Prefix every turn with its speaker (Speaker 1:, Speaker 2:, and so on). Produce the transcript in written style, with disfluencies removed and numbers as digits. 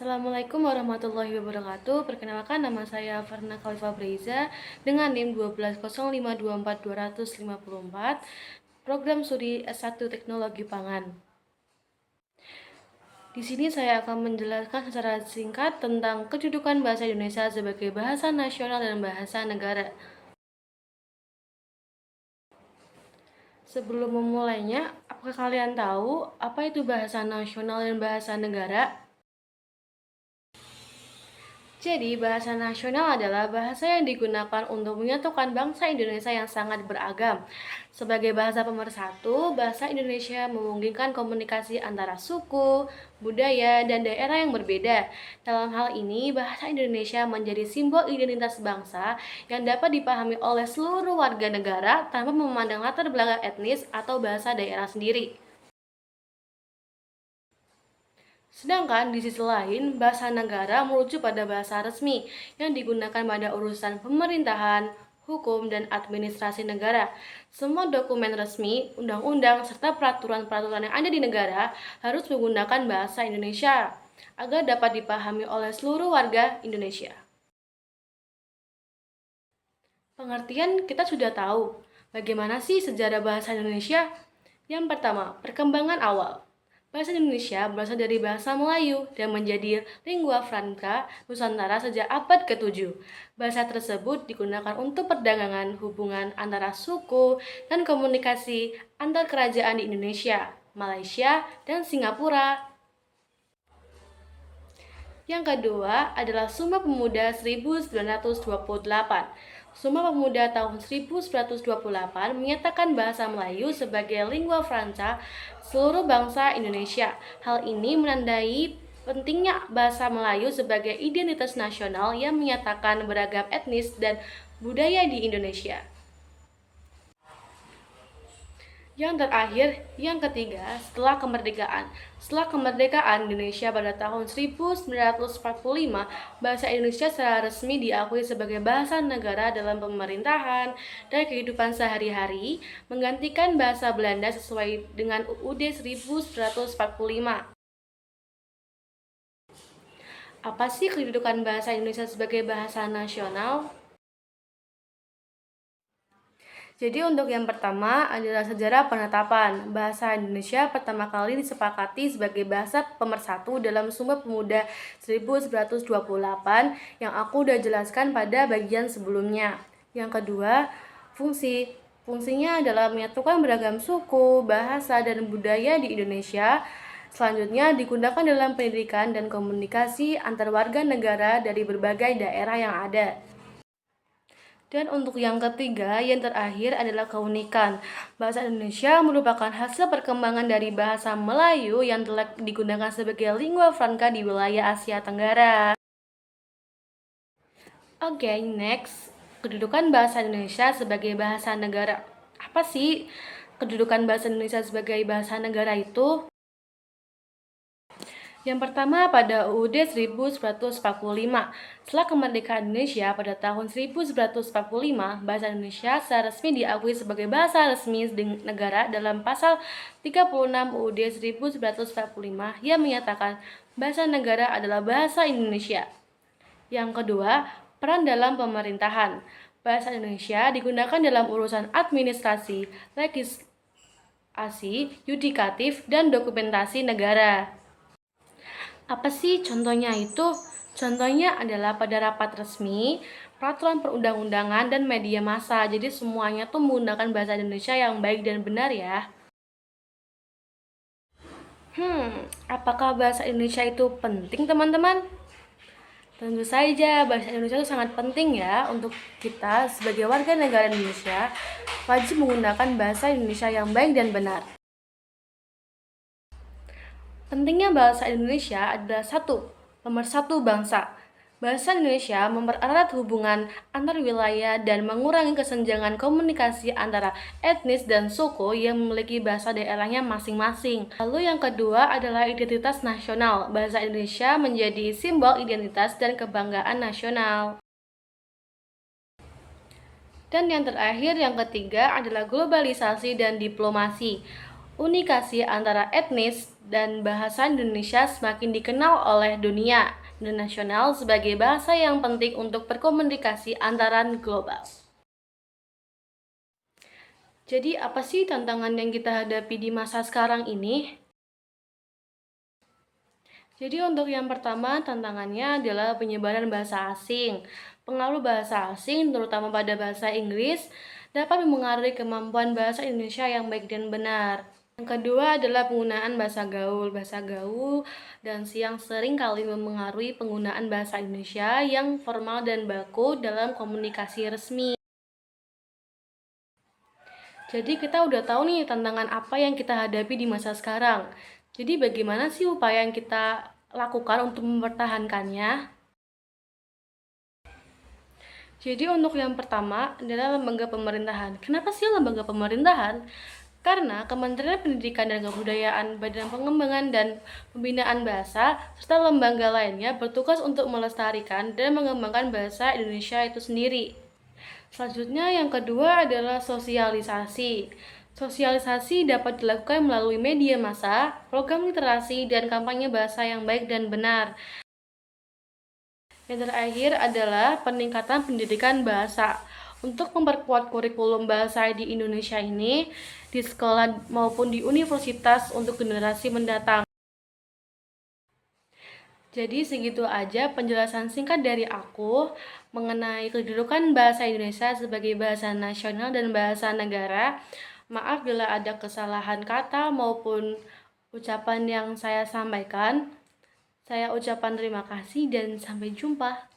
Speaker 1: Assalamualaikum warahmatullahi wabarakatuh. Perkenalkan, nama saya Farna Khalifa Breza dengan NIM 120524254, program studi S1 Teknologi Pangan. Di sini saya akan menjelaskan secara singkat tentang kedudukan bahasa Indonesia sebagai bahasa nasional dan bahasa negara. Sebelum memulainya, apakah kalian tahu apa itu bahasa nasional dan bahasa negara? Jadi, bahasa nasional adalah bahasa yang digunakan untuk menyatukan bangsa Indonesia yang sangat beragam. Sebagai bahasa pemersatu, bahasa Indonesia memungkinkan komunikasi antara suku, budaya, dan daerah yang berbeda. Dalam hal ini, bahasa Indonesia menjadi simbol identitas bangsa yang dapat dipahami oleh seluruh warga negara tanpa memandang latar belakang etnis atau bahasa daerah sendiri. Sedangkan di sisi lain, bahasa negara merujuk pada bahasa resmi yang digunakan pada urusan pemerintahan, hukum, dan administrasi negara. Semua dokumen resmi, undang-undang, serta peraturan-peraturan yang ada di negara harus menggunakan bahasa Indonesia agar dapat dipahami oleh seluruh warga Indonesia. Pengertian kita sudah tahu. Bagaimana sih sejarah bahasa Indonesia? Yang pertama, perkembangan awal. Bahasa Indonesia berasal dari bahasa Melayu dan menjadi lingua franca Nusantara sejak abad ke-7. Bahasa tersebut digunakan untuk perdagangan, hubungan antara suku, dan komunikasi antar kerajaan di Indonesia, Malaysia, dan Singapura. Yang kedua adalah Sumpah Pemuda 1928. Sumpah Pemuda tahun 1928 menyatakan bahasa Melayu sebagai lingua franca seluruh bangsa Indonesia. Hal ini menandai pentingnya bahasa Melayu sebagai identitas nasional yang menyatakan beragam etnis dan budaya di Indonesia. Yang terakhir, yang ketiga, setelah kemerdekaan. Setelah kemerdekaan Indonesia pada tahun 1945, bahasa Indonesia secara resmi diakui sebagai bahasa negara dalam pemerintahan dan kehidupan sehari-hari, menggantikan bahasa Belanda sesuai dengan UUD 1945. Apa sih kedudukan bahasa Indonesia sebagai bahasa nasional? Jadi untuk yang pertama adalah sejarah penetapan. Bahasa Indonesia pertama kali disepakati sebagai bahasa pemersatu dalam Sumpah Pemuda 1928 yang aku udah jelaskan pada bagian sebelumnya. Yang kedua, fungsinya adalah menyatukan beragam suku, bahasa, dan budaya di Indonesia. Selanjutnya digunakan dalam pendidikan dan komunikasi antar warga negara dari berbagai daerah yang ada. Dan untuk yang ketiga, yang terakhir adalah keunikan. Bahasa Indonesia merupakan hasil perkembangan dari bahasa Melayu yang telah digunakan sebagai lingua franca di wilayah Asia Tenggara. Oke, next. Kedudukan bahasa Indonesia sebagai bahasa negara. Apa sih kedudukan bahasa Indonesia sebagai bahasa negara itu? Yang pertama pada UUD 1945. Setelah kemerdekaan Indonesia pada tahun 1945, bahasa Indonesia secara resmi diakui sebagai bahasa resmi negara dalam pasal 36 UUD 1945 yang menyatakan bahasa negara adalah bahasa Indonesia. Yang kedua, peran dalam pemerintahan. Bahasa Indonesia digunakan dalam urusan administrasi, legislasi, yudikatif, dan dokumentasi negara. Apa sih contohnya itu? Contohnya adalah pada rapat resmi, peraturan perundang-undangan, dan media massa. Jadi semuanya tuh menggunakan bahasa Indonesia yang baik dan benar ya. Apakah bahasa Indonesia itu penting teman-teman? Tentu saja bahasa Indonesia itu sangat penting ya untuk kita sebagai warga negara Indonesia wajib menggunakan bahasa Indonesia yang baik dan benar. Pentingnya bahasa Indonesia adalah pemersatu bangsa. Bahasa Indonesia mempererat hubungan antar wilayah dan mengurangi kesenjangan komunikasi antara etnis dan suku yang memiliki bahasa daerahnya masing-masing. Lalu yang kedua adalah identitas nasional. Bahasa Indonesia menjadi simbol identitas dan kebanggaan nasional. Dan yang terakhir, yang ketiga adalah globalisasi dan diplomasi. Unikasi antara etnis, dan bahasa Indonesia semakin dikenal oleh dunia internasional sebagai bahasa yang penting untuk berkomunikasi antara global. Jadi apa sih tantangan yang kita hadapi di masa sekarang ini? Jadi untuk yang pertama tantangannya adalah penyebaran bahasa asing. Pengaruh bahasa asing terutama pada bahasa Inggris dapat mempengaruhi kemampuan bahasa Indonesia yang baik dan benar. Yang kedua adalah penggunaan bahasa gaul. Bahasa gaul dan yang sering kali mempengaruhi penggunaan bahasa Indonesia yang formal dan baku dalam komunikasi resmi. Jadi kita udah tahu nih tantangan apa yang kita hadapi di masa sekarang. Jadi bagaimana sih upaya yang kita lakukan untuk mempertahankannya? Jadi untuk yang pertama adalah lembaga pemerintahan. Kenapa sih lembaga pemerintahan? Karena Kementerian Pendidikan dan Kebudayaan, Badan Pengembangan dan Pembinaan Bahasa, serta lembaga lainnya bertugas untuk melestarikan dan mengembangkan bahasa Indonesia itu sendiri. Selanjutnya yang kedua adalah sosialisasi. Sosialisasi dapat dilakukan melalui media massa, program literasi, dan kampanye bahasa yang baik dan benar. Yang terakhir adalah peningkatan pendidikan bahasa. Untuk memperkuat kurikulum bahasa di Indonesia ini, di sekolah maupun di universitas untuk generasi mendatang. Jadi segitu aja penjelasan singkat dari aku mengenai kedudukan bahasa Indonesia sebagai bahasa nasional dan bahasa negara. Maaf bila ada kesalahan kata maupun ucapan yang saya sampaikan. Saya ucapkan terima kasih dan sampai jumpa.